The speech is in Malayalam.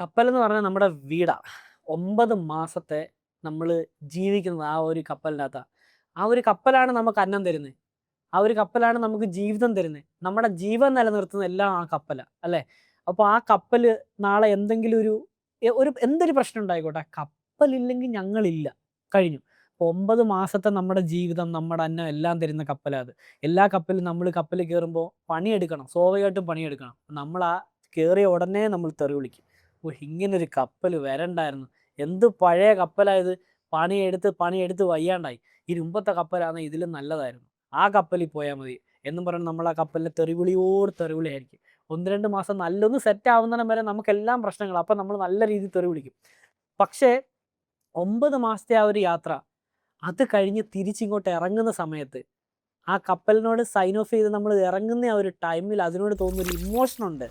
കപ്പലെന്ന് പറഞ്ഞാൽ നമ്മുടെ വീടാ. 9 മാസത്തെ നമ്മള് ജീവിക്കുന്നത് ആ ഒരു കപ്പലിനകത്താ. ആ ഒരു കപ്പലാണ് നമുക്ക് അന്നം തരുന്നത്. ആ ഒരു കപ്പലാണ് നമുക്ക് ജീവിതം തരുന്നത്. നമ്മുടെ ജീവൻ നിലനിർത്തുന്നത് എല്ലാം ആ കപ്പലാ, അല്ലേ? അപ്പോൾ ആ കപ്പല് നാളെ എന്തെങ്കിലും ഒരു എന്തൊരു പ്രശ്നം ഉണ്ടായിക്കോട്ടെ, കപ്പലില്ലെങ്കിൽ ഞങ്ങളില്ല. കഴിഞ്ഞു. 9 മാസത്തെ നമ്മുടെ ജീവിതം, നമ്മുടെ അന്നം എല്ലാം തരുന്ന കപ്പലാ അത്. എല്ലാ കപ്പലും നമ്മൾ കപ്പലിൽ കേറുമ്പോൾ പണിയെടുക്കണം. സ്വാഭാവികമായിട്ടും പണിയെടുക്കണം. നമ്മളാ കേറിയ ഉടനെ നമ്മൾ തെറി വിളിക്കും. ഓഹ്! ഇങ്ങനൊരു കപ്പല് വരണ്ടായിരുന്നു. എന്ത് പഴയ കപ്പലാ ഇത്. പണിയെടുത്ത്, പണിയെടുത്ത് വയ്യാണ്ടായി. ഇതിന് മുമ്പത്തെ കപ്പലാണെ ഇതിലും നല്ലതായിരുന്നു. ആ കപ്പലിൽ പോയാ മതി എന്നും പറഞ്ഞ് നമ്മൾ ആ കപ്പലിനെ തെറിവിളിയോട് തെറിവിളിയായിരിക്കും. 1, 2 മാസം നല്ലൊന്ന് സെറ്റ് ആവുന്നിടം വരെ നമുക്കെല്ലാം പ്രശ്നങ്ങളാ. അപ്പൊ നമ്മൾ നല്ല രീതിയിൽ തെറി വിളിക്കും. പക്ഷേ 9 മാസത്തെ ആ ഒരു യാത്ര, അത് കഴിഞ്ഞ് തിരിച്ചിങ്ങോട്ട് ഇറങ്ങുന്ന സമയത്ത്, ആ കപ്പലിനോട് സൈൻ ഓഫ് ചെയ്ത് നമ്മൾ ഇറങ്ങുന്ന ആ ഒരു ടൈമിൽ അതിനോട് തോന്നുന്നൊരു ഇമോഷനുണ്ട്.